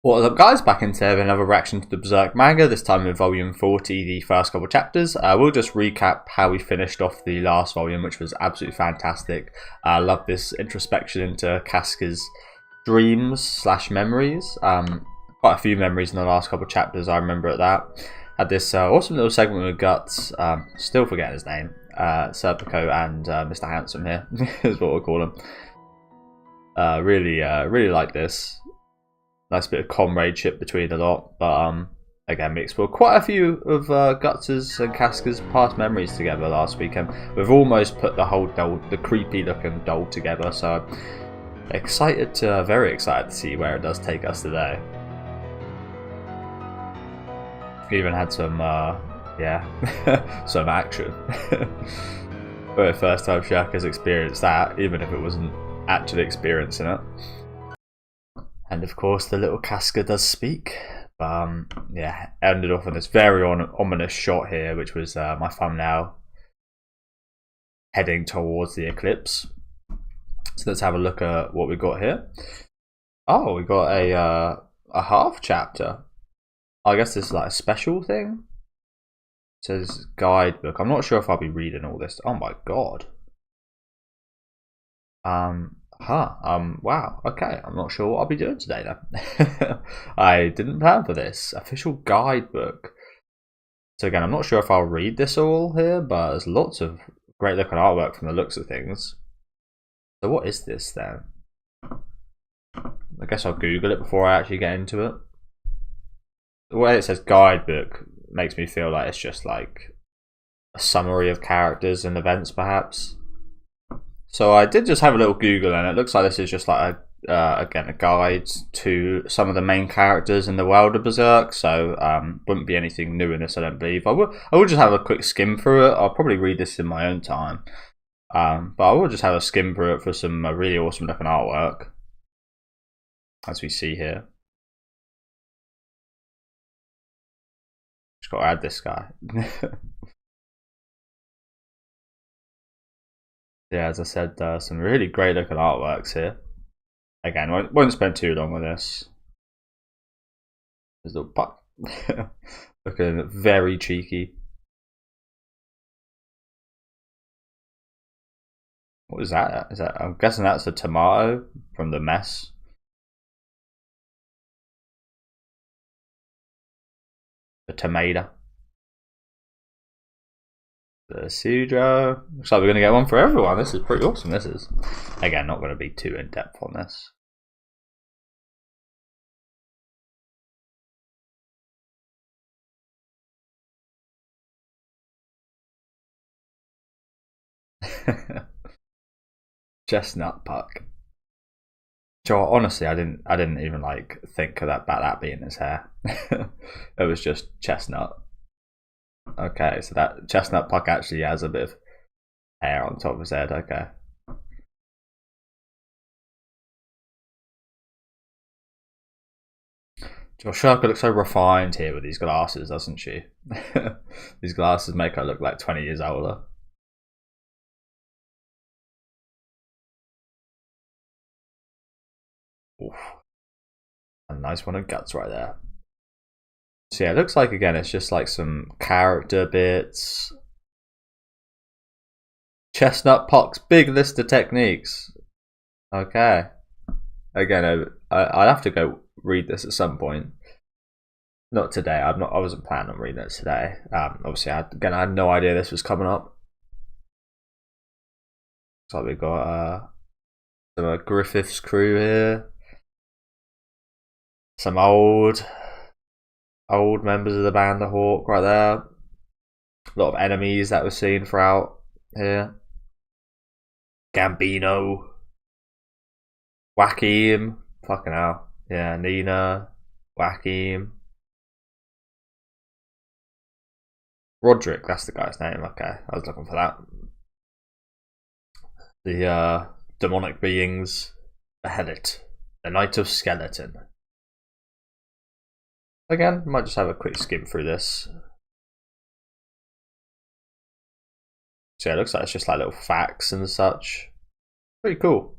What is up, guys? Back into another reaction to the Berserk Manga, this time in volume 40, the first couple chapters. We'll just recap how we finished off the last volume, which was absolutely fantastic. I love this introspection into Casca's dreams slash memories. Quite a few memories in the last couple chapters, I remember at that. Had this awesome little segment with Guts, still forgetting his name, Serpico and Mr. Handsome here, is what we'll call him. Really like this. Nice bit of comradeship between the lot, but again, we explored quite a few of Guts's and Casca's past memories together last weekend. We've almost put the whole doll, the creepy looking doll, together, so very excited to see where it does take us today. We even had some, some action. For the first time Shaka's experienced that, even if it wasn't actually experiencing it. And of course, the little Casca does speak. Yeah, ended off on this very ominous shot here, which was my thumbnail heading towards the eclipse. So let's have a look at what we got here. Oh, we got a half chapter. I guess this is like a special thing. It says guidebook. I'm not sure if I'll be reading all this. Oh my god. Wow, okay, I'm not sure what I'll be doing today then. I didn't plan for this. Official guidebook. So again, I'm not sure if I'll read this all here, but there's lots of great looking artwork from the looks of things. So what is this then? I guess I'll Google it before I actually get into it. The way it says guidebook makes me feel like it's just like a summary of characters and events, perhaps. So I did just have a little Google, and it looks like this is just like again a guide to some of the main characters in the world of Berserk. So wouldn't be anything new in this, I don't believe. I will just have a quick skim through it. I'll probably read this in my own time, but I will just have a skim through it for some really awesome looking artwork, as we see here. Just got to add this guy. Yeah, as I said, some really great looking artworks here. Again, won't spend too long on this. There's a little puck. Looking very cheeky. What is that? Is that? I'm guessing that's a tomato from the mess. The tomato. The Cedars. Looks like we're going to get one for everyone. This is pretty awesome. This is, again, not going to be too in depth on this. Chestnut puck. Joe, honestly, I didn't even like think about that being his hair. It was just chestnut. Okay, so that chestnut puck actually has a bit of hair on top of his head. Okay. Joshaka looks so refined here with these glasses, doesn't she? These glasses make her look like 20 years older. Oof. A nice one of Guts right there. So yeah, it looks like, again, it's just like some character bits. Chestnut Puck's big list of techniques. Okay. Again, I'll have to go read this at some point. Not today. I wasn't planning on reading it today. Obviously, I had no idea this was coming up. So we got some Griffith's crew here. Some old members of the band, the Hawk, right there. A lot of enemies that we're seeing throughout here. Gambino. Wakim. Fucking hell. Yeah, Nina. Wakim. Roderick, that's the guy's name. Okay, I was looking for that. The demonic beings beheaded. The Knight of Skeleton. Again, might just have a quick skim through this. So yeah, it looks like it's just like little facts and such. Pretty cool.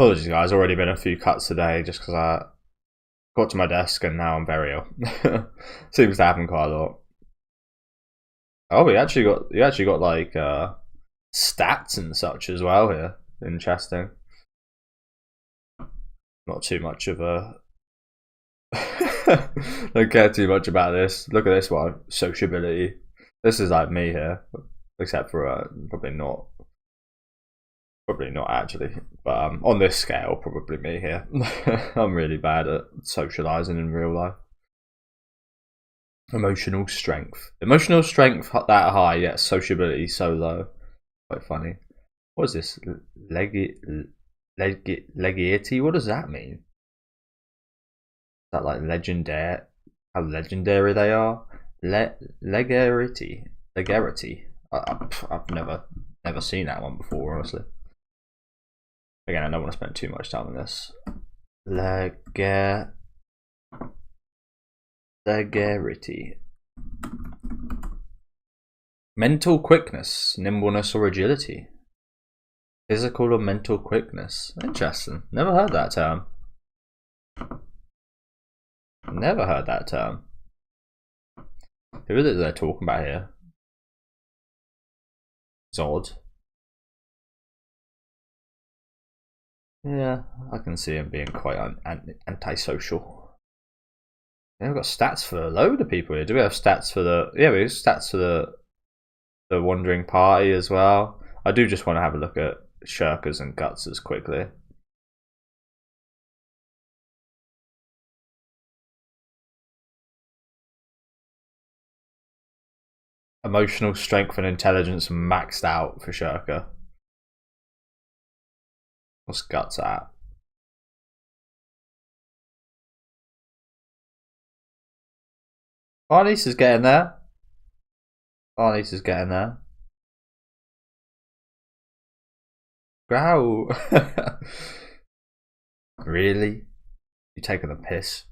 Apologies, guys. Already been a few cuts today just because I got to my desk and now I'm very ill. Seems to happen quite a lot. Oh, you actually got like stats and such as well here. Interesting. Not too much of a. Don't care too much about this. Look at this one. Sociability. This is like me here, except for probably not actually, but on this scale, probably me here. I'm really bad at socializing in real life. Emotional strength that high, yet sociability so low. Quite funny. What is this? Legiety? What does that mean? Is that like legendary? How legendary they are? Legarity. I've never seen that one before, honestly. Again, I don't want to spend too much time on this. Legarity. Mental quickness, nimbleness, or agility. Physical or mental quickness. Interesting. Never heard that term. Never heard that term. Who is it they're talking about here? Zod. Yeah, I can see him being quite antisocial. Yeah, we've got stats for a load of people here. Do we have stats for the? Yeah, we have stats for the Wandering Party as well. I do just want to have a look at Shirkers and Gutsers quickly. Emotional strength and intelligence maxed out for Shirker. What's Guts at? Arnice is getting there. Arnice is getting there. Growl. Really? You taking the piss?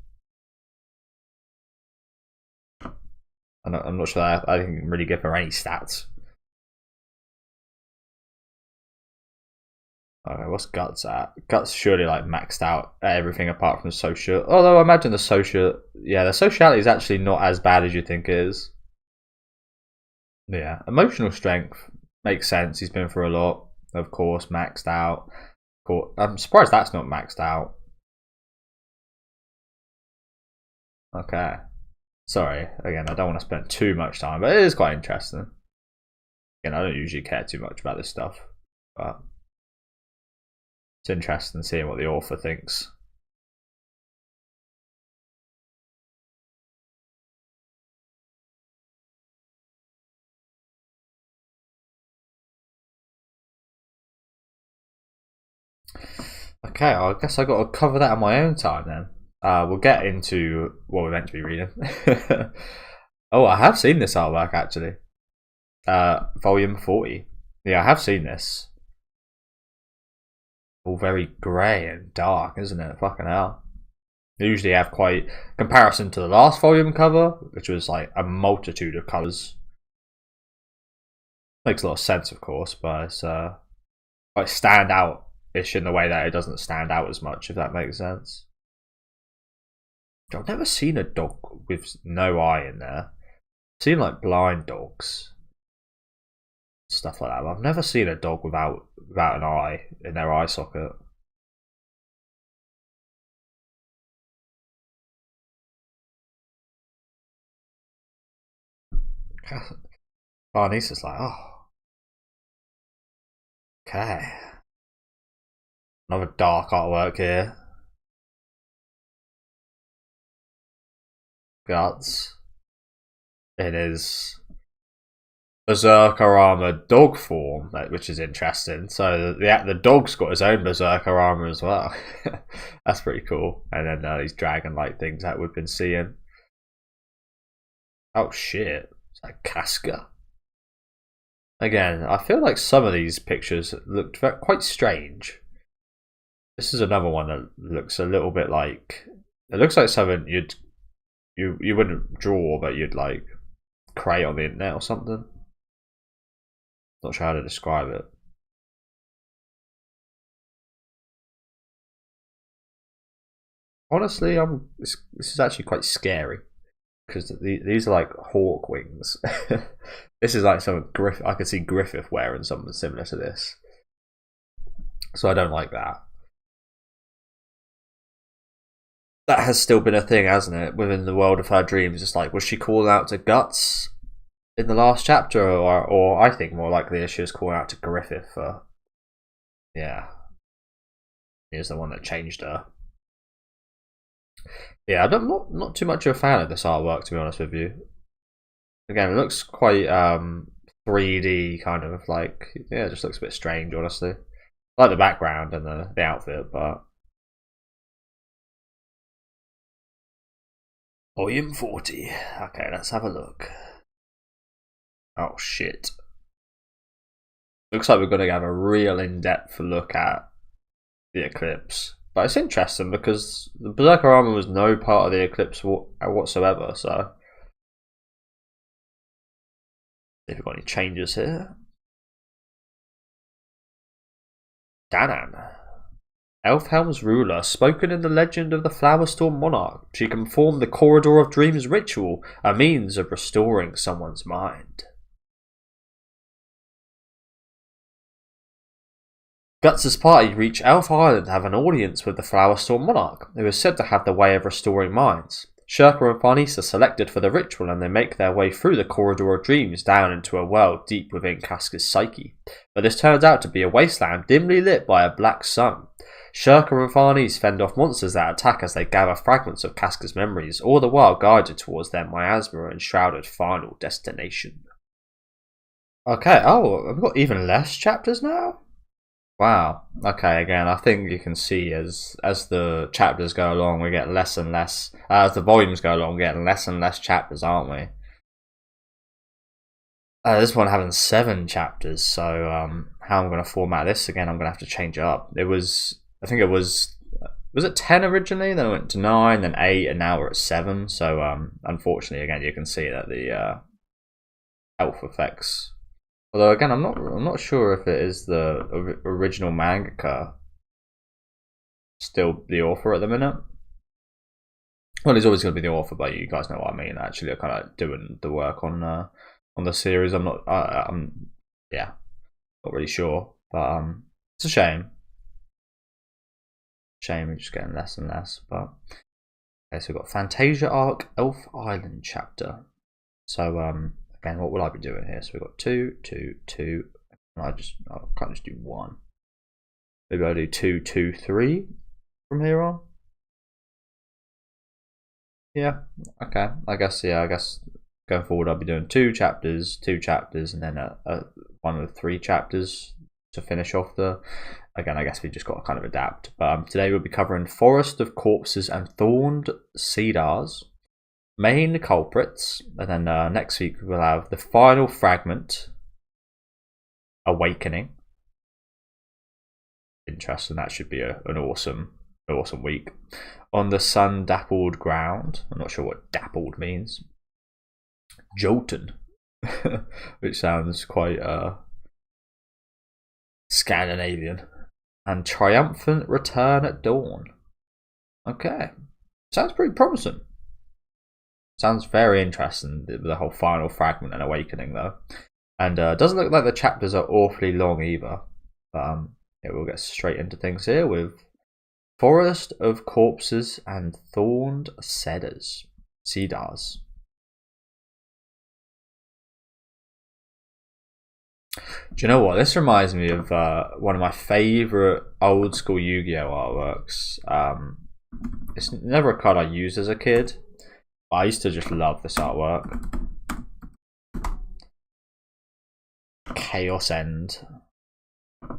I'm not sure I can really give her any stats. Okay, what's Guts at? Guts surely like maxed out at everything apart from social. Although I imagine the sociality is actually not as bad as you think it is. Yeah, emotional strength makes sense. He's been through a lot, of course, maxed out. I'm surprised that's not maxed out. Okay. Sorry, again, I don't want to spend too much time, but it is quite interesting. Again, I don't usually care too much about this stuff, but it's interesting seeing what the author thinks. Okay, I guess I got to cover that on my own time then. We'll get into what we're meant to be reading. Oh, I have seen this artwork actually. Volume 40. Yeah, I have seen this. All very grey and dark, isn't it? Fucking hell. They usually have quite comparison to the last volume cover, which was like a multitude of colours. Makes a lot of sense, of course, but it's quite stand out-ish in the way that it doesn't stand out as much, if that makes sense. I've never seen a dog with no eye in there. I've seen like blind dogs, stuff like that. But I've never seen a dog without an eye in their eye socket. Barnice is like, oh, okay. Another dark artwork here. Guts in his Berserker armor dog form, which is interesting. So the dog's got his own Berserker armor as well. That's pretty cool. And then these dragon-like things that we've been seeing. Oh shit! It's like Casca. Again, I feel like some of these pictures looked quite strange. This is another one that looks a little bit like. It looks like something you wouldn't draw, but you'd like create on the internet or something. Not sure how to describe it. honestly, this is actually quite scary because these are like hawk wings. This is like some Griffith. I could see Griffith wearing something similar to this, so I don't like that. That has still been a thing, hasn't it, within the world of her dreams? It's like, was she calling out to Guts in the last chapter, or I think more likely she was calling out to Griffith for, yeah, he was the one that changed her. Yeah, I'm not too much of a fan of this artwork, to be honest with you. Again, it looks quite 3D kind of like, yeah, it just looks a bit strange, honestly. I like the background and the outfit, but Volume 40. Okay, let's have a look. Oh shit. Looks like we're going to have a real in-depth look at the Eclipse. But it's interesting because the Berserker armor was no part of the Eclipse whatsoever, so if we've got any changes here. Danan. Elfhelm's ruler, spoken in the legend of the Flowerstorm Monarch. She can perform the Corridor of Dreams ritual, a means of restoring someone's mind. Guts' party reach Elf Island to have an audience with the Flowerstorm Monarch, who is said to have the way of restoring minds. Shurka and Farnese are selected for the ritual and they make their way through the Corridor of Dreams down into a world deep within Casca's psyche. But this turns out to be a wasteland dimly lit by a black sun. Shurka and Farnese fend off monsters that attack as they gather fragments of Casca's memories, all the while guided towards their miasma-enshrouded final destination. Okay, oh, we've got even less chapters now? Wow. Okay, again, I think you can see as the chapters go along, we get less and less. As the volumes go along, we're getting less and less chapters, aren't we? This one having 7 chapters, so how I'm going to format this again, I'm going to have to change it up. I think it was it 10 originally, then it went to 9, then 8, and now we're at 7. So unfortunately, again, you can see that the elf effects. Although again, I'm not sure if it is the original mangaka still the author at the minute. Well, he's always going to be the author, but you guys know what I mean. Actually, they're kind of doing the work on the series. I'm yeah, not really sure, but it's a shame. We're just getting less and less. But okay, so we've got Fantasia Arc, Elf Island chapter. So again, what will I be doing here? So we've got 2, 2, 2. I can't just do 1. Maybe I'll do 2, 2, 3 from here on. Yeah. Okay. I guess going forward I'll be doing 2 chapters, and then one of 3 chapters to finish off the. Again, I guess we just got to kind of adapt. But today we'll be covering Forest of Corpses and Thorned Cedars. Main culprits, and then next week we'll have the final fragment, Awakening. Interesting, that should be an awesome week. On the sun dappled ground, I'm not sure what dappled means. Jotun, which sounds quite Scandinavian, and triumphant return at dawn. Okay, sounds pretty promising. Sounds very interesting, the whole final fragment and awakening though. And doesn't look like the chapters are awfully long either. But yeah, we'll get straight into things here with Forest of Corpses and Thorned Cedars. Do you know what? This reminds me of one of my favourite old school Yu-Gi-Oh artworks. It's never a card I used as a kid. I used to just love this artwork. Chaos End. I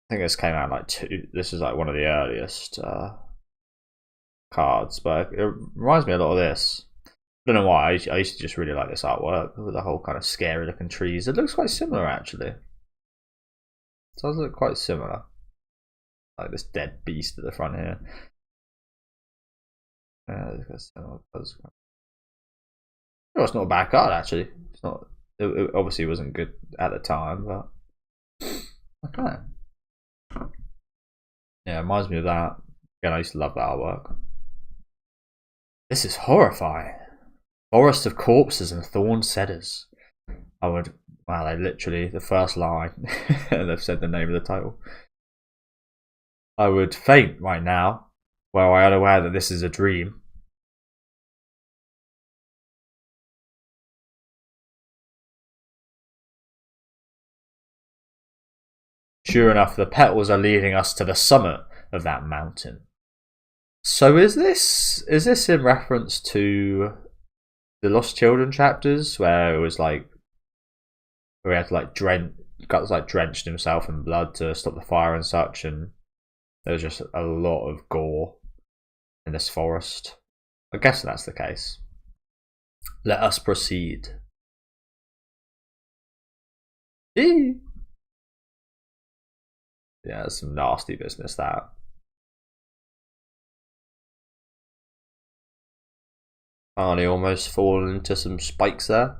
think this came out like this is like one of the earliest cards, but it reminds me a lot of this. I don't know why, I used to just really like this artwork with the whole kind of scary looking trees. It looks quite similar actually. It does look quite similar. Like this dead beast at the front here. It's not a bad card actually. It's not. It obviously wasn't good at the time, but okay. Yeah, it reminds me of that. Again, I used to love that artwork. This is horrifying. Forest of corpses and thorned cedars. I would. Wow, they literally, the first line, they've said the name of the title. I would faint right now, were I unaware that this is a dream. Sure enough, the petals are leading us to the summit of that mountain. So is this in reference to the Lost Children chapters, where it was like, where he had to like drenched himself in blood to stop the fire and such, and there was just a lot of gore in this forest? I guess that's the case. Let us proceed. Yeah, that's some nasty business, that. Arnie almost fallen into some spikes there.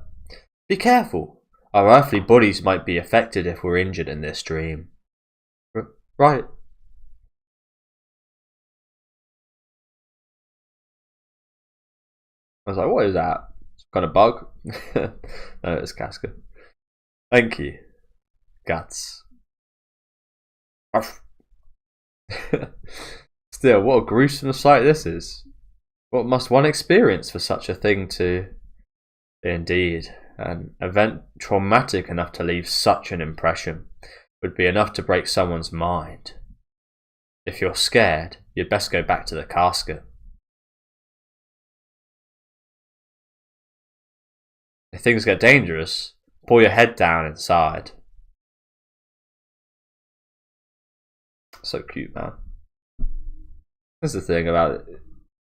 Be careful. Our earthly bodies might be affected if we're injured in this dream. Right. I was like, what is that? Some kind of bug? No, it's Casca. Thank you. Guts. Still, what a gruesome sight this is. What must one experience for such a thing to... Indeed, an event traumatic enough to leave such an impression would be enough to break someone's mind. If you're scared, you'd best go back to the casket. If things get dangerous, pull your head down inside. So cute, man. That's the thing about it,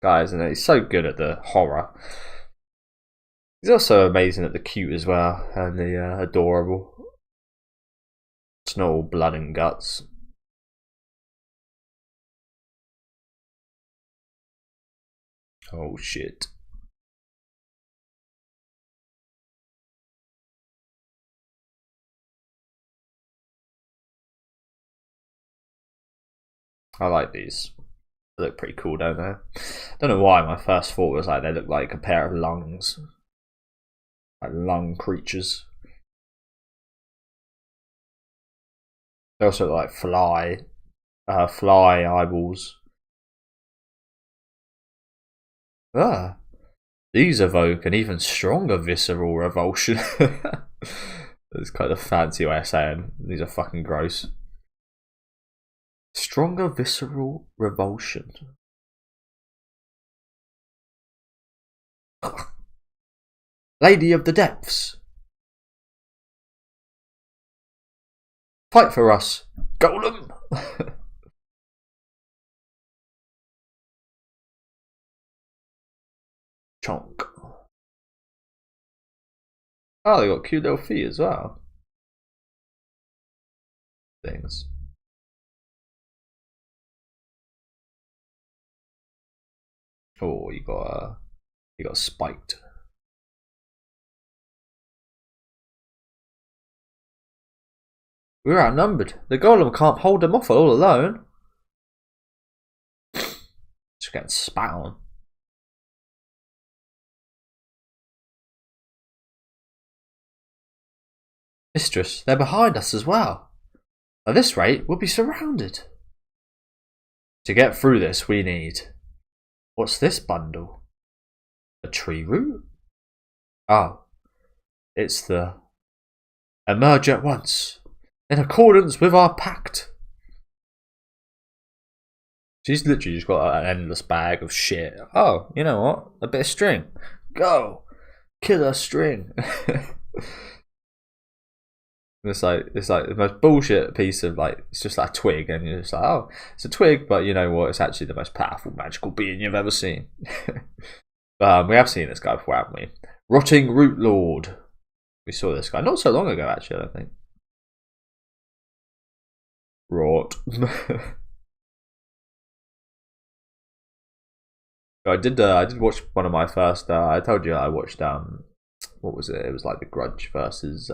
guys, and he's so good at the horror. He's also amazing at the cute as well, and the adorable. It's not all blood and guts. Oh shit. I like these. They look pretty cool, don't they? I don't know why my first thought was like they look like a pair of lungs. Like lung creatures. They also look like fly eyeballs. Ah, these evoke an even stronger visceral revulsion. It's kind of fancy way of saying these are fucking gross. Stronger visceral revulsion. Lady of the Depths. Fight for us, Golem. Chonk. Oh, they got cute little feet as well. Things. Oh, you got spiked. We're outnumbered. The golem can't hold them off all alone. Just getting spat on. Mistress, they're behind us as well. At this rate, we'll be surrounded. To get through this, we need... What's this bundle? A tree root? Oh. It's the... Emerge at once, in accordance with our pact. She's literally just got an endless bag of shit. Oh, you know what? A bit of string. Go! Killer string. It's like the most bullshit piece of like, it's just like a twig, and you're just like, oh, it's a twig, but you know what? It's actually the most powerful magical being you've ever seen. We have seen this guy before, haven't we? Rotting Root Lord. We saw this guy not so long ago, actually. I don't think. Rot. I did watch one of my first. I told you I watched. What was it? It was like The Grudge versus.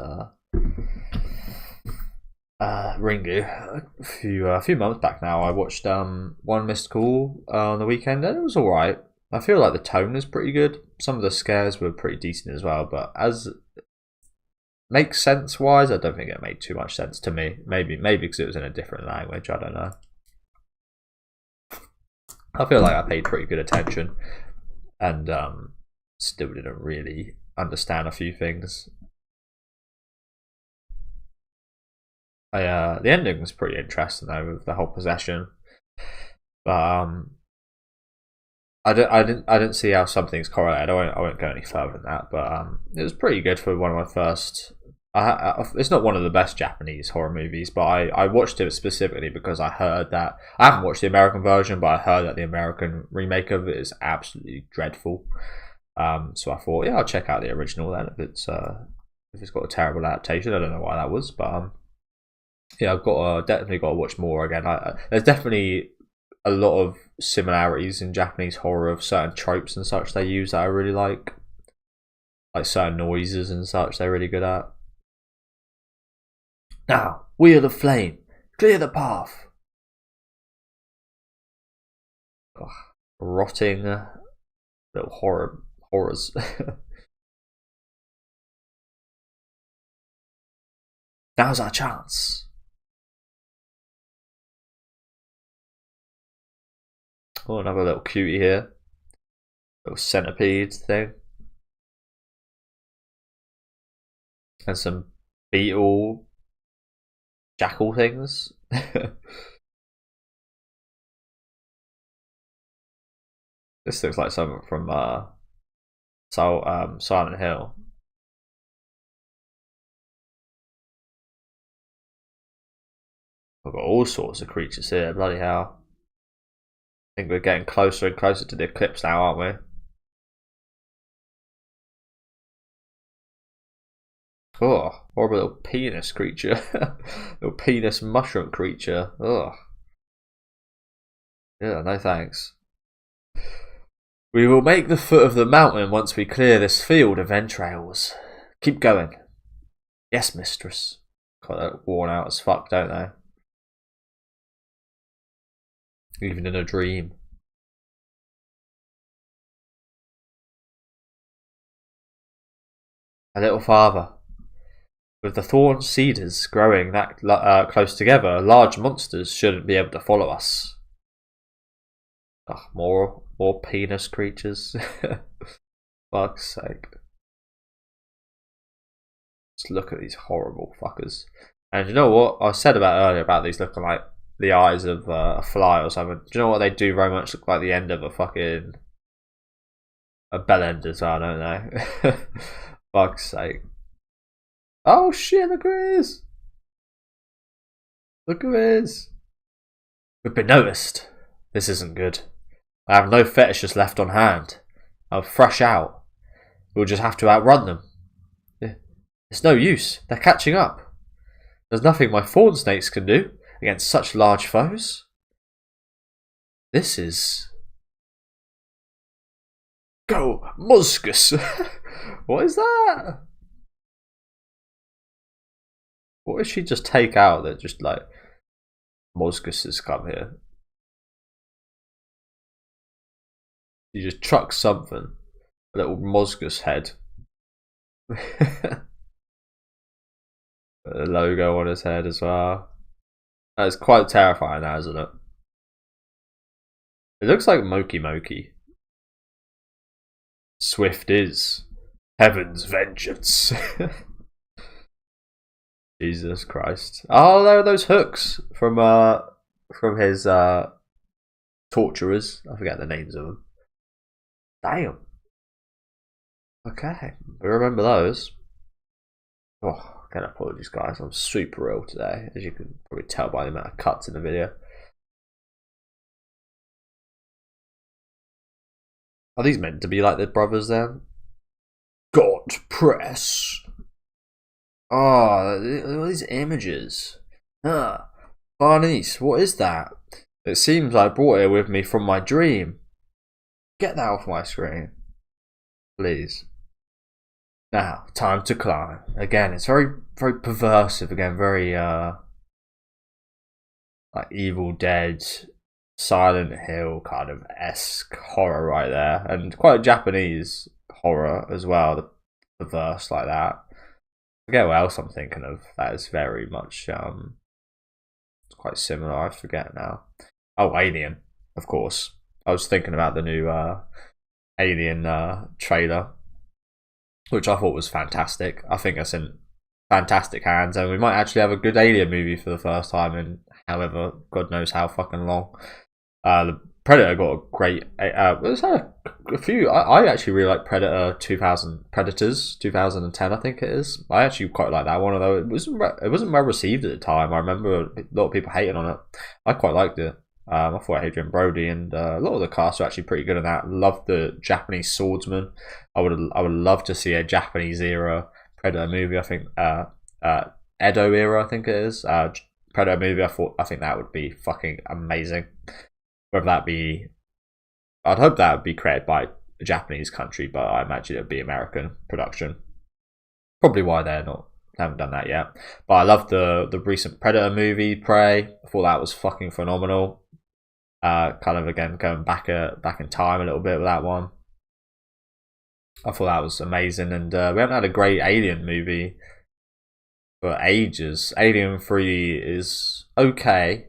Ringu, a few months back now, I watched One Missed Call on the weekend, and it was all right. I feel like the tone is pretty good. Some of the scares were pretty decent as well, but as makes sense wise, I don't think it made too much sense to me. Maybe because it was in a different language. I don't know. I feel like I paid pretty good attention, and still didn't really understand a few things. The ending was pretty interesting though, with the whole possession. But I didn't see how something's correlated. I won't go any further than that. But it was pretty good for one of my first. It's not one of the best Japanese horror movies, but I watched it specifically because I heard that I haven't watched the American version, but I heard that the American remake of it is absolutely dreadful. So I thought, yeah, I'll check out the original then if it's got a terrible adaptation. I don't know why that was, but yeah, I've definitely got to watch more again. There's definitely a lot of similarities in Japanese horror of certain tropes and such they use that I really like certain noises and such they're really good at. Now, wheel of flame, clear the path. Ugh, rotting little horrors. Now's our chance. Oh, another little cutie here. Little centipede thing. And some beetle jackal things. This looks like something from Silent Hill. We've got all sorts of creatures here, bloody hell. I think we're getting closer and closer to the eclipse now, aren't we? Oh, horrible little penis creature. Little penis mushroom creature. Ugh. Yeah, no thanks. We will make the foot of the mountain once we clear this field of entrails. Keep going. Yes, mistress. God, they're worn out as fuck, don't they? Even in a dream. A little farther. With the thorned cedars growing that close together, large monsters shouldn't be able to follow us. Ugh, more penis creatures. Fuck's sake. Just look at these horrible fuckers. And you know what I said about earlier about these looking like the eyes of a fly or something? Do you know what they do very much look like the end of a fucking bell end as well, don't they? Fuck's sake. Oh shit, look at this. Look at this. We've been noticed. This isn't good. I have no fetishes left on hand. I'll thrash out. We'll just have to outrun them. It's no use. They're catching up. There's nothing my thorn snakes can do against such large foes. This is... Go, Muscus! What is that? What did she just take out that just like... Muscus has come here? She just trucks something. A little Muscus head. A logo on his head as well. That's quite terrifying now, isn't it? It looks like Moki Moki. Swift is heaven's vengeance. Jesus Christ. Oh, there are those hooks from his torturers. I forget the names of them. Damn. Okay, I remember those. Oh, again, apologies, guys. I'm super ill today, as you can probably tell by the amount of cuts in the video. Are these meant to be like the brothers then? God press. Oh, all these images. Barnice, what is that? It seems I brought it with me from my dream. Get that off my screen. Please. Now, time to climb. Again, it's very, very perversive. Again, very like Evil Dead, Silent Hill kind of esque horror right there, and quite a Japanese horror as well. The verse like that. I forget what else I'm thinking of. That is very much it's quite similar. I forget now. Oh, Alien, of course. I was thinking about the new Alien trailer, which I thought was fantastic. I think it's in fantastic hands, and we might actually have a good Alien movie for the first time in however God knows how fucking long. The Predator got a great. There's a few. I actually really like Predators 2010. I think it is. I actually quite like that one, although it wasn't well received at the time. I remember a lot of people hating on it. I quite liked it. I thought Adrian Brody and a lot of the cast are actually pretty good in that. Loved the Japanese swordsman. I would love to see a Japanese era Predator movie. I think Edo era. I think it is. Predator movie. I think that would be fucking amazing. Whether that be, I'd hope that would be created by a Japanese country, but I imagine it would be American production. Probably why they haven't done that yet. But I love the recent Predator movie, Prey. I thought that was fucking phenomenal. Kind of again going back in time a little bit with that one. I thought that was amazing, and we haven't had a great Alien movie for ages. Alien 3 is okay.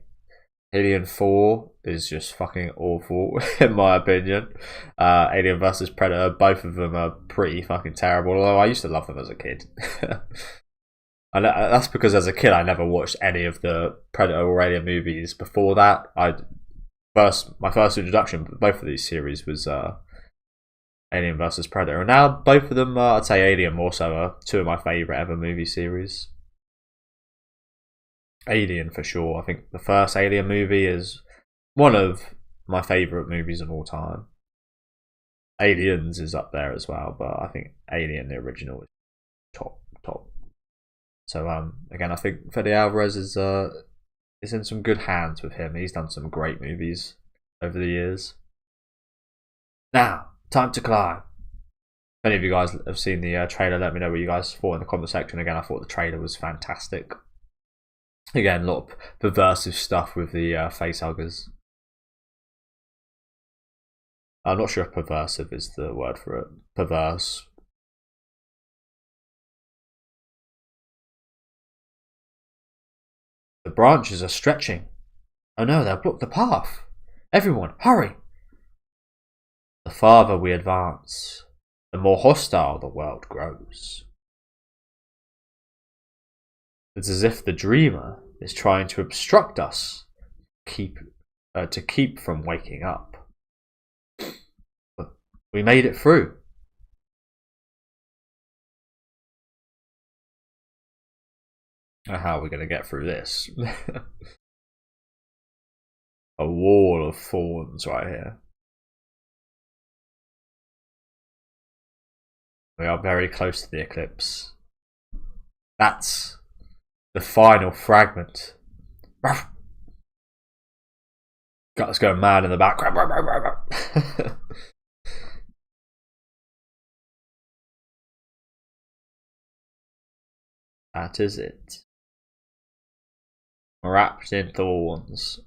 Alien 4 is just fucking awful, in my opinion. Alien vs Predator, both of them are pretty fucking terrible, although I used to love them as a kid. And that's because as a kid I never watched any of the Predator or Alien movies before that. My first introduction to both of these series was Alien vs Predator, and now both of them, I'd say Alien more so, are two of my favourite ever movie series. Alien for sure. I think the first Alien movie is one of my favourite movies of all time. Aliens is up there as well, but I think Alien the original is top. So again, I think Fede Alvarez is in some good hands with him. He's done some great movies over the years. Now, time to climb. If any of you guys have seen the trailer, let me know what you guys thought in the comment section. Again, I thought the trailer was fantastic. Again, a lot of perversive stuff with the facehuggers. I'm not sure if perversive is the word for it. Perverse. The branches are stretching. Oh no, they'll block the path. Everyone, hurry! The farther we advance, the more hostile the world grows. It's as if the dreamer is trying to obstruct us, to keep from waking up. But we made it through. How are we going to get through this? A wall of thorns right here. We are very close to the eclipse. That's the final fragment. Guts going mad in the background. That is it. Wrapped in thorns.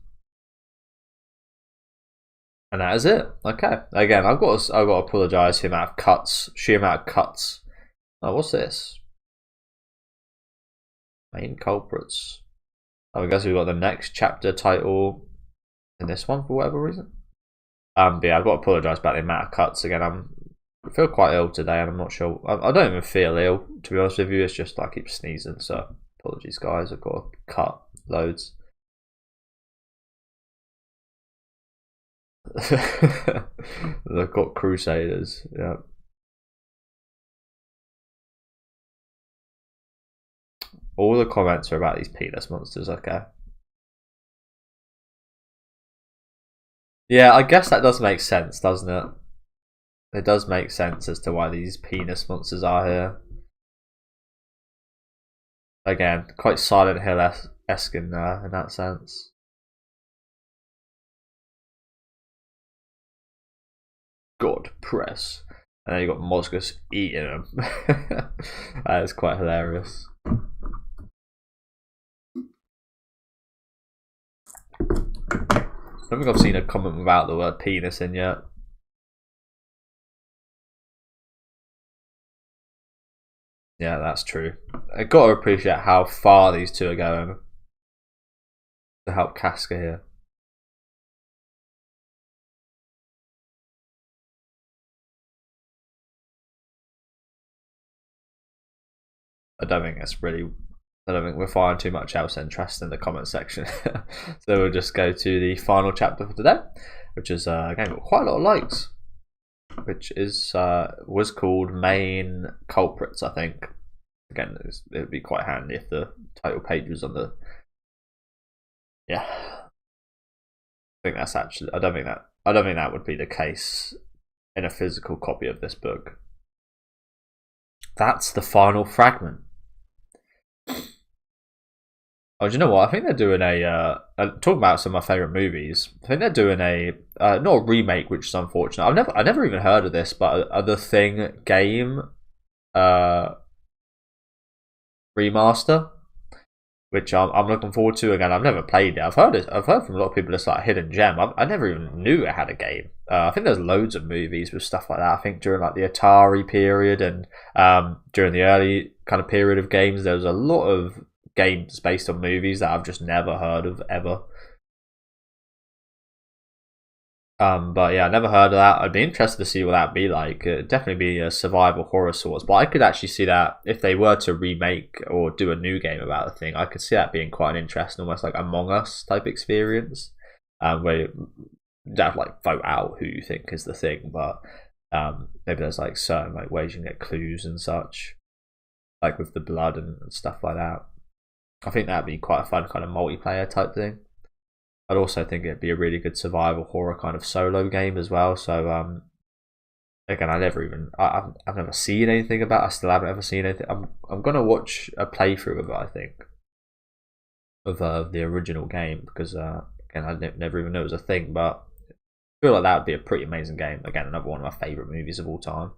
And that is it. Okay. Again, I've got to apologise for the amount of cuts. Sheer amount of cuts. Oh, what's this? Main culprits. I guess we've got the next chapter title in this one for whatever reason. But yeah, I've got to apologise about the amount of cuts. Again, I feel quite ill today, and I'm not sure. I don't even feel ill, to be honest with you. It's just I keep sneezing, so apologies, guys. I've got to cut loads. They've got Crusaders. Yeah. All the comments are about these penis monsters. Okay. Yeah, I guess that does make sense, doesn't it? It does make sense as to why these penis monsters are here. Again, quite Silent Hill-esque in that sense. God, press. And then you got Mosgus eating them. That is quite hilarious. I don't think I've seen a comment without the word penis in yet. Yeah, that's true. I gotta appreciate how far these two are going to help Casca here. I don't think we're finding too much else interest in the comment section. So we'll just go to the final chapter for today, which is again got quite a lot of likes, which is was called Main Culprits, I think. Again, it would be quite handy if the title page was on the. Yeah, I think that's actually. I don't think that would be the case in a physical copy of this book. That's the final fragment. Oh, do you know what? I think they're doing talking about some of my favourite movies. I think they're doing not a remake, which is unfortunate. I've never even heard of this, but The Thing game remaster, which I'm looking forward to. Again, I've never played it. I've heard from a lot of people it's like a hidden gem. I never even knew it had a game. I think there's loads of movies with stuff like that. I think during like the Atari period and during the early kind of period of games, there was a lot of games based on movies that I've just never heard of ever. But yeah, I never heard of that. I'd be interested to see what that'd be like. It'd definitely be a survival horror sorts, but I could actually see that if they were to remake or do a new game about the thing, I could see that being quite an interesting, almost like Among Us type experience, where you have to like vote out who you think is the thing, but maybe there's like certain like ways you can get clues and such, like with the blood and stuff like that. I think that'd be quite a fun kind of multiplayer type thing. I'd also think it'd be a really good survival horror kind of solo game as well. So again, I've never seen anything about it. I still haven't ever seen anything. I'm gonna watch a playthrough of it, I think, of the original game, because again, I never even knew it was a thing, but I feel like that would be a pretty amazing game. Again, another one of my favourite movies of all time.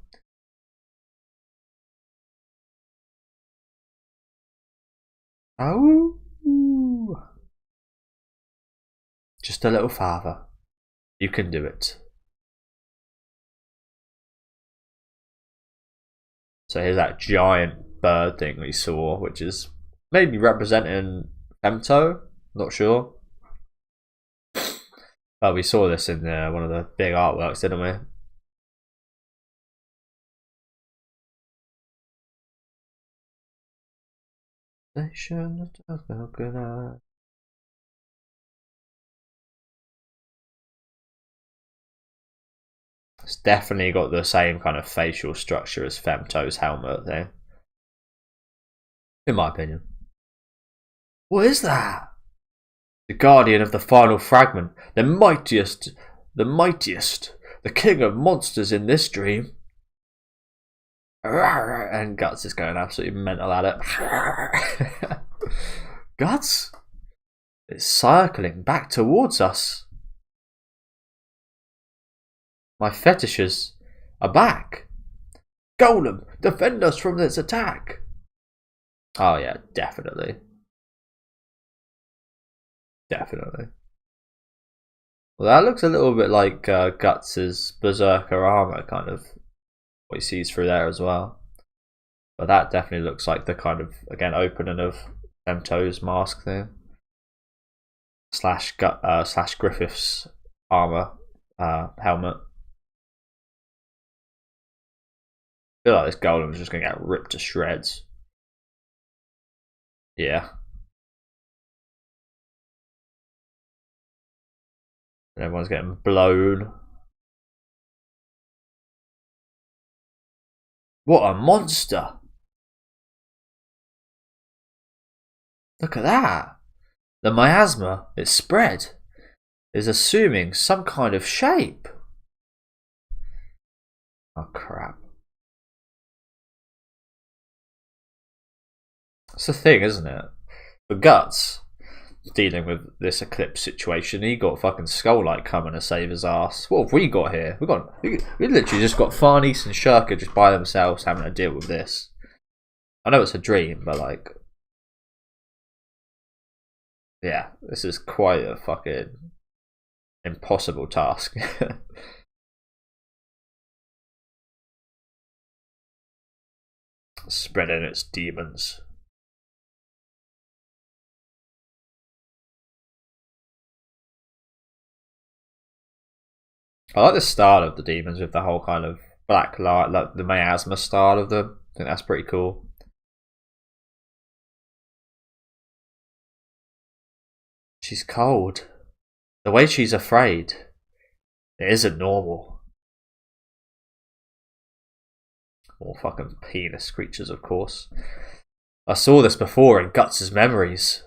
Oh, just a little farther. You can do it. So here's that giant bird thing we saw, which is maybe representing Femto. Not sure. But we saw this in one of the big artworks, didn't we? It's definitely got the same kind of facial structure as Femto's helmet thing, in my opinion. What is that? The guardian of the final fragment, the mightiest, the king of monsters in this dream. And Guts is going absolutely mental at it. Guts? It's circling back towards us. My fetishes are back. Golem, defend us from this attack. Oh yeah, definitely. Definitely. Well, that looks a little bit like Guts' Berserker armor, kind of what he sees through there as well. But that definitely looks like the kind of, again, opening of Femto's mask thing. Slash Griffith's armor helmet. I feel like this golem is just going to get ripped to shreds. Yeah. And everyone's getting blown. What a monster! Look at that! The miasma, it's spread, is assuming some kind of shape. Oh crap. It's the thing, isn't it? For Guts, dealing with this eclipse situation, he got fucking Skull Knight coming to save his ass. What have we got here? We literally just got Farnese and Shirker just by themselves having to deal with this. I know it's a dream, but like, Yeah, this is quite a fucking impossible task. Spreading its demons. I like the style of the demons with the whole kind of black light, like the miasma style of them. I think that's pretty cool. She's cold. The way she's afraid, it isn't normal. More fucking penis creatures, of course. I saw this before in Guts' memories.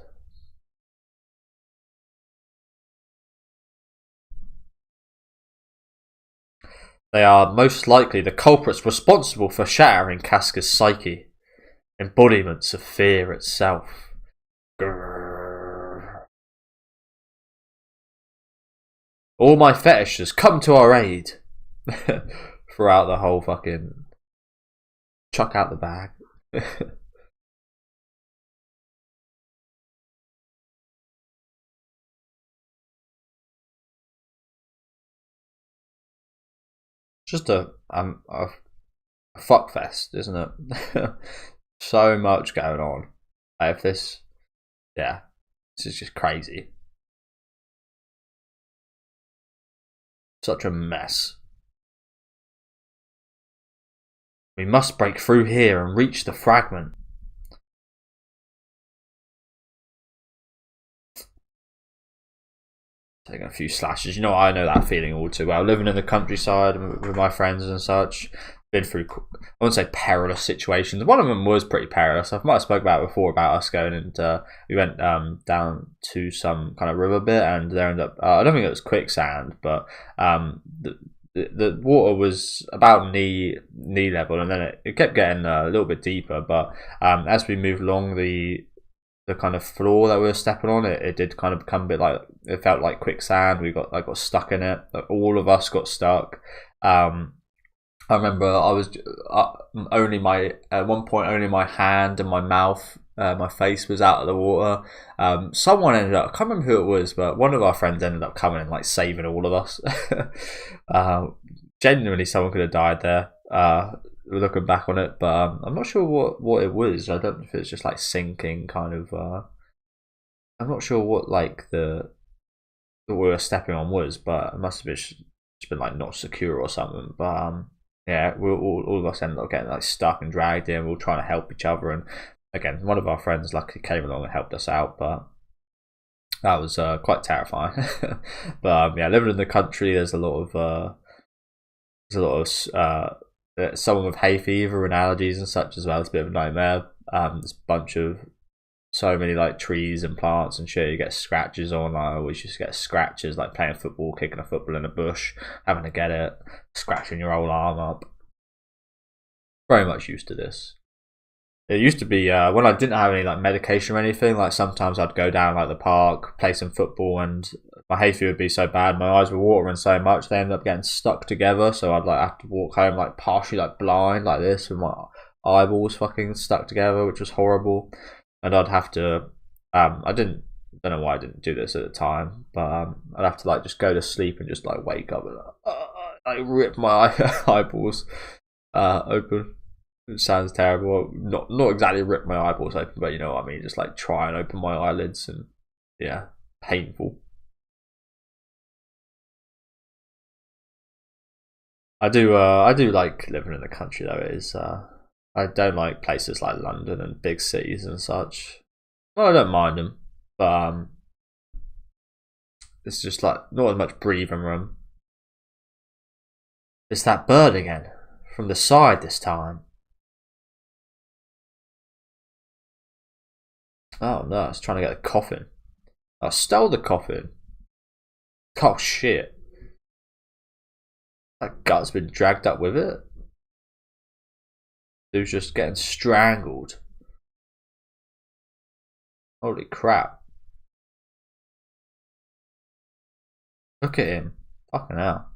They are most likely the culprits responsible for shattering Casca's psyche. Embodiments of fear itself. Grrr. All my fetishes come to our aid. Throughout the whole fucking... Chuck out the bag. Just a fuck fest, isn't it? So much going on. I have this, yeah, this is just crazy. Such a mess. We must break through here and reach the fragment. Taking a few slashes. You know, I know that feeling all too well. Living in the countryside with my friends and such. Been through, I wouldn't say perilous situations. One of them was pretty perilous. I might have spoke about it before about us going and we went down to some kind of river bit and there ended up, I don't think it was quicksand, but the water was about knee level and then it kept getting a little bit deeper, but as we moved along the kind of floor that we were stepping on, it did kind of become a bit like, it felt like quicksand. I got stuck in it. All of us got stuck. I remember I was only at one point only my hand and my mouth, my face was out of the water. Someone ended up, I can't remember who it was, but one of our friends ended up coming and like saving all of us. Genuinely, someone could have died there. Looking back on it, but I'm not sure what it was. I don't know if it's just like sinking kind of. I'm not sure what like the we were stepping on was, but it must have just been like not secure or something. But yeah, we all of us ended up getting like stuck and dragged in. We were trying to help each other, and again, one of our friends luckily came along and helped us out, but that was quite terrifying. But yeah, living in the country, there's a lot of someone with hay fever and allergies and such as well. It's a bit of a nightmare. There's a bunch of so many like trees and plants and shit. You get scratches on. I always just get scratches like playing football, kicking a football in a bush, having to get it, scratching your whole arm up. Very much used to this. It used to be when I didn't have any like medication or anything. Like sometimes I'd go down like the park, play some football, and my hay fever would be so bad, my eyes were watering so much they ended up getting stuck together. So I'd like have to walk home like partially like blind like this with my eyeballs fucking stuck together, which was horrible. And I'd have to, don't know why I didn't do this at the time, but I'd have to like just go to sleep and just like wake up and like rip my eyeballs open. It sounds terrible. Not exactly rip my eyeballs open, but you know what I mean. Just like try and open my eyelids, and yeah, painful. I do like living in the country though. It is. I don't like places like London and big cities and such. Well, I don't mind them, but it's just like not as much breathing room. It's that bird again, from the side this time. Oh no, it's trying to get the coffin. I stole the coffin. Oh shit. That gut's been dragged up with it. Dude's just getting strangled. Holy crap. Look at him. Fucking hell.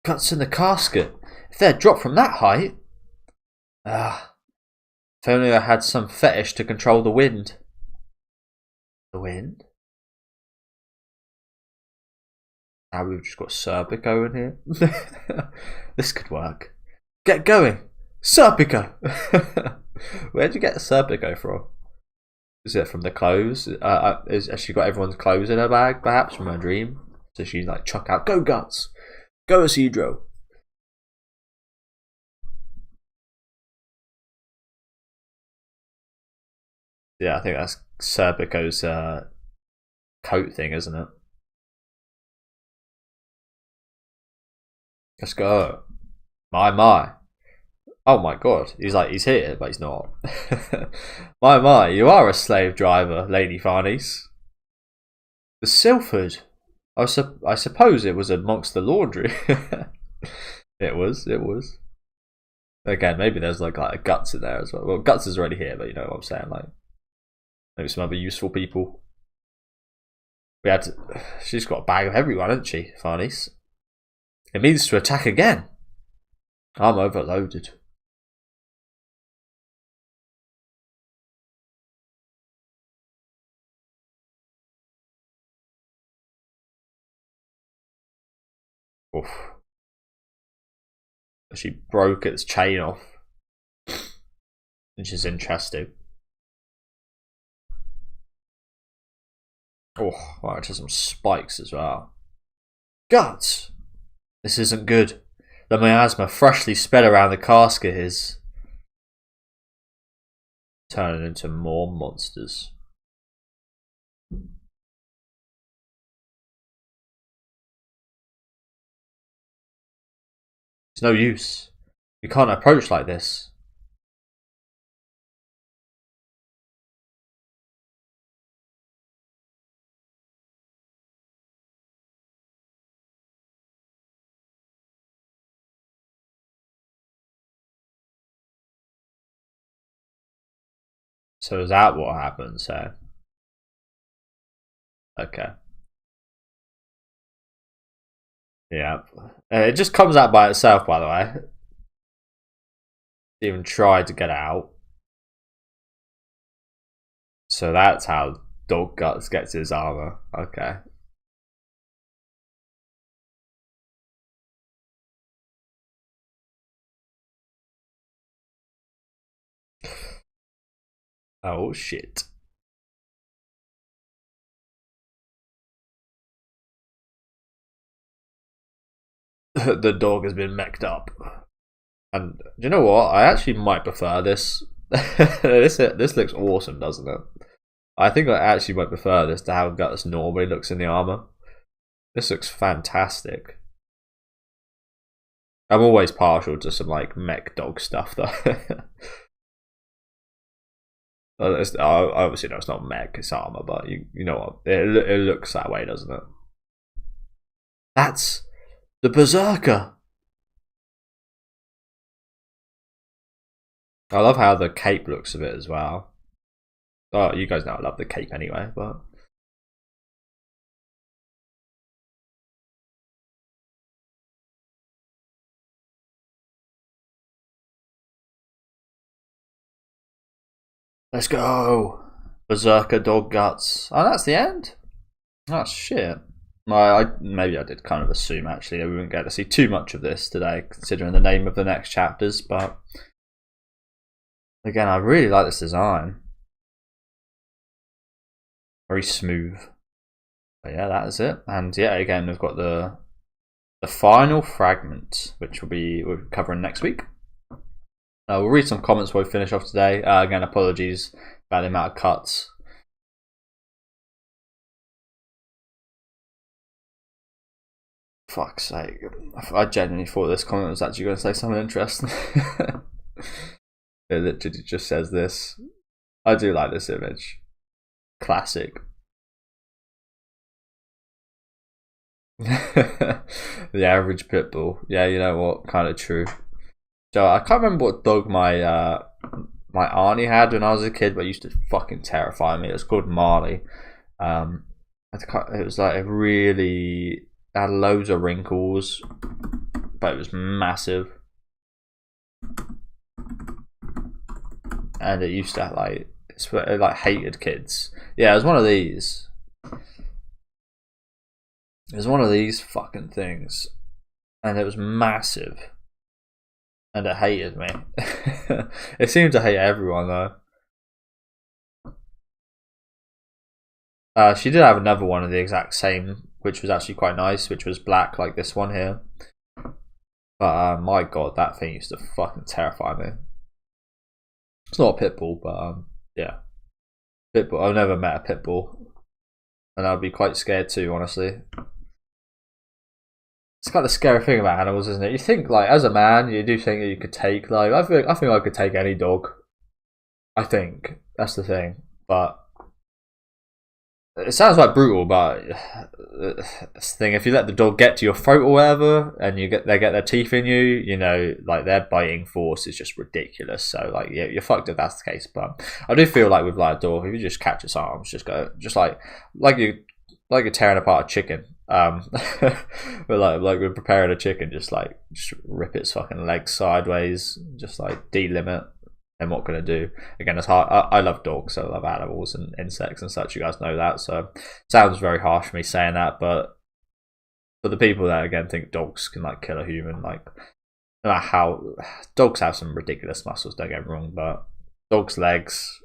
Guts in the casket. If they're dropped from that height, Ah, if only I had some fetish to control the wind. The wind? Now we've just got Serpico in here. This could work. Get going! Serpico! Where'd you get Serpico from? Is it from the clothes? Has she got everyone's clothes in her bag, perhaps, from her dream? So she's like, chuck out, go Guts! Go Isidro! Yeah, I think that's Serpico's coat thing, isn't it? Let's go. My. Oh my god, he's here, but he's not. My, you are a slave driver, Lady Farnice. The Silford. I suppose it was amongst the laundry. It was. Again, maybe there's like a Guts in there as well. Well, Guts is already here, but you know what I'm saying, like maybe some other useful people. We had to, she's got a bag of everyone, hasn't she, Farnice? It means to attack again. I'm overloaded. Oof. She broke its chain off, which is interesting. Oh, wow, just some spikes as well. Guts! This isn't good. The miasma freshly spread around the casket is turning into more monsters. It's no use. We can't approach like this. So is that what happens? So okay. Yeah. It just comes out by itself, by the way. Even tried to get out. So that's how Dog Guts gets his armor. Okay. Oh shit. The dog has been mech'd up. And do you know what? I actually might prefer this. This looks awesome, doesn't it? I think I actually might prefer this to how Guts normally looks in the armor. This looks fantastic. I'm always partial to some like mech dog stuff though. Obviously, no, it's not mech, it's armor, but you know what? It looks that way, doesn't it? That's the Berserker. I love how the cape looks of it as well. Oh, you guys know I love the cape anyway, but let's go. Berserker Dog Guts. Oh, that's the end? Oh, shit. Maybe I did kind of assume actually that we wouldn't get to see too much of this today, considering the name of the next chapters, but again, I really like this design. Very smooth. But yeah, that is it. And yeah, again, we've got the final fragment, which we'll be covering next week. We'll read some comments before we finish off today. Again, apologies about the amount of cuts. Fuck's sake. I genuinely thought this comment was actually going to say something interesting. It literally just says this. I do like this image. Classic. The average pit bull. Yeah, you know what? Kind of true. So I can't remember what dog my my auntie had when I was a kid, but it used to fucking terrify me. It was called Marley. It was like it had loads of wrinkles, but it was massive. and it used to like it like hated kids. Yeah, it was one of these. It was one of these fucking things, and it was massive, and it hated me. It seemed to hate everyone though. She did have another one of the exact same, which was actually quite nice, which was black like this one here. But my god, that thing used to fucking terrify me. It's not a pit bull, but yeah, pit bull. I've never met a pit bull, and I'd be quite scared too, honestly. It's kind of the scary thing about animals, isn't it? You think, like, as a man, you do think that you could take, like, I think I could take any dog. I think that's the thing, but it sounds like brutal, but this thing, if you let the dog get to your throat or whatever, and they get their teeth in you, you know, like their biting force is just ridiculous. So like, yeah, you're fucked if that's the case. But I do feel like with like a dog, if you just catch its arms, just like you're tearing apart a chicken. But like we're preparing a chicken, just rip its fucking legs sideways, just like delimit. And what can I do? Again, it's hard. I love dogs, so I love animals and insects and such. You guys know that. So it sounds very harsh for me saying that, but for the people that again think dogs can like kill a human, like no matter how, dogs have some ridiculous muscles. Don't get me wrong, but dogs' legs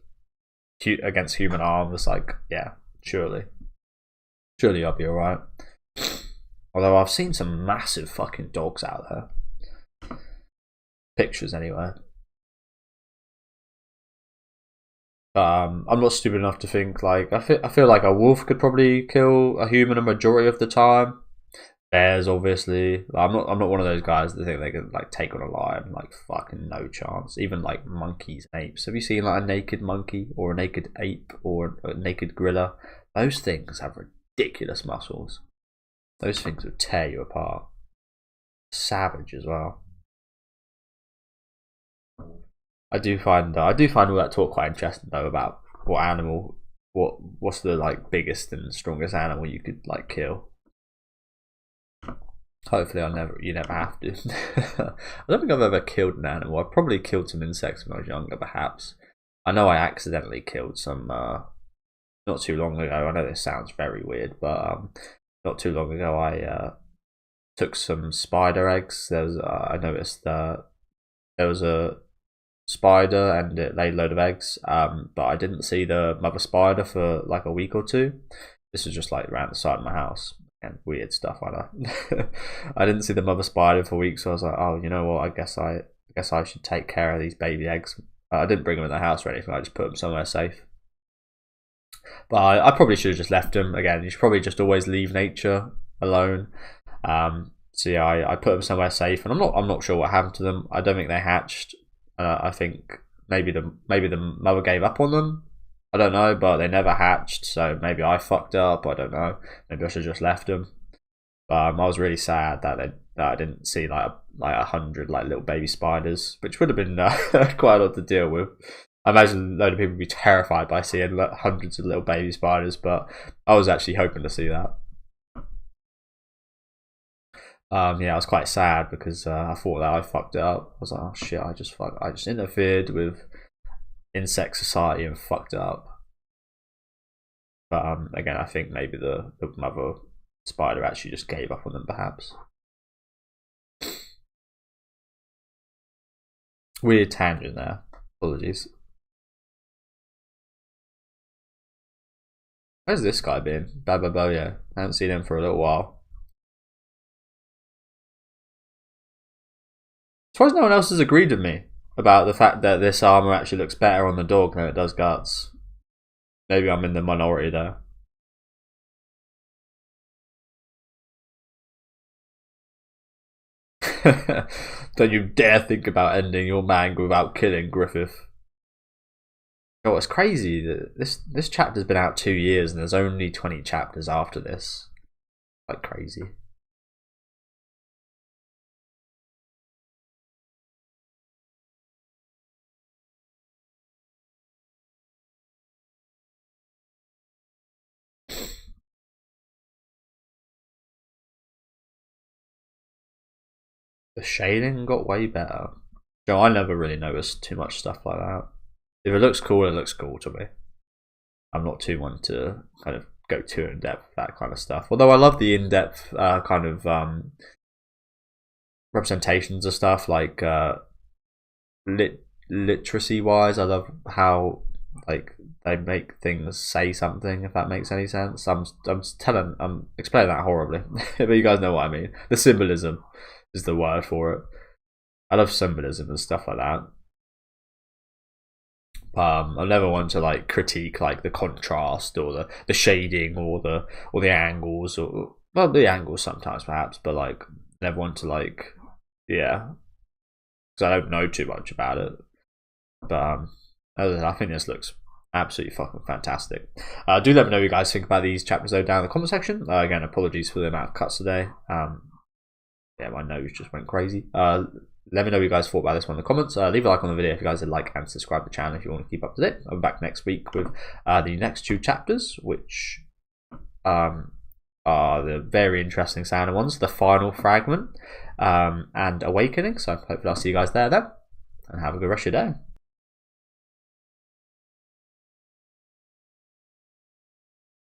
against human arms, like yeah, surely I'll be alright. Although I've seen some massive fucking dogs out there, pictures anyway. I'm not stupid enough to think like I feel like a wolf could probably kill a human a majority of the time. Bears, obviously. Like, I'm not one of those guys that think they can like take on a lion. Like fucking no chance. Even like monkeys and apes. Have you seen like a naked monkey or a naked ape or a naked gorilla? Those things have ridiculous muscles. Those things would tear you apart. Savage as well. I do find all that talk quite interesting though about what's the like biggest and strongest animal you could like kill. Hopefully you never have to. I don't think I've ever killed an animal. I've probably killed some insects when I was younger, perhaps. I know I accidentally killed some not too long ago. I know this sounds very weird, but not too long ago I took some spider eggs. I noticed there was a spider and it laid a load of eggs, but I didn't see the mother spider for like a week or two. This was just like around the side of my house, and weird stuff. I know. I didn't see the mother spider for weeks, so I was like, oh, you know what, I guess I should take care of these baby eggs. I didn't bring them in the house or anything. I just put them somewhere safe. But I probably should have just left them. Again, you should probably just always leave nature alone. So yeah, I put them somewhere safe, and I'm not sure what happened to them. I don't think they hatched. I think maybe the mother gave up on them. I don't know, but they never hatched. So maybe I fucked up. I don't know. Maybe I should have just left them. But I was really sad that I didn't see like 100 like little baby spiders, which would have been quite a lot to deal with. I imagine a load of people would be terrified by seeing hundreds of little baby spiders, but I was actually hoping to see that. Yeah, I was quite sad because I thought that I fucked it up. I was like, oh shit, I just interfered with insect society and fucked it up. But again, I think maybe the mother spider actually just gave up on them, perhaps. Weird tangent there. Apologies. Where's this guy been? Bababoyo. I haven't seen him for a little while. As far as no one else has agreed with me about the fact that this armor actually looks better on the dog than it does guts. Maybe I'm in the minority there. Don't you dare think about ending your manga without killing Griffith. Oh, it's crazy that this chapter's been out 2 years and there's only 20 chapters after this. Like crazy. The shading got way better. Joe, I never really noticed too much stuff like that. If it looks cool, it looks cool to me. I'm not too one to kind of go too in depth with that kind of stuff. Although I love the in depth kind of representations of stuff, like literacy wise. I love how like they make things say something, if that makes any sense. I'm explaining that horribly, but you guys know what I mean. The symbolism is the word for it. I love symbolism and stuff like that. I never want to like critique like the contrast or the shading or the angles, or well, the angles sometimes perhaps, but like never want to like, yeah, because I don't know too much about it. But I think this looks absolutely fucking fantastic. Do let me know what you guys think about these chapters though down in the comment section. Again, apologies for the amount of cuts today. Yeah, my nose just went crazy. Let me know what you guys thought about this one in the comments. Leave a like on the video if you guys would like, and subscribe to the channel if you want to keep up to date. I'll be back next week with the next 2 chapters, which are the very interesting sounding ones, the final fragment and awakening. So hopefully I'll see you guys there then, and have a good rest of your day.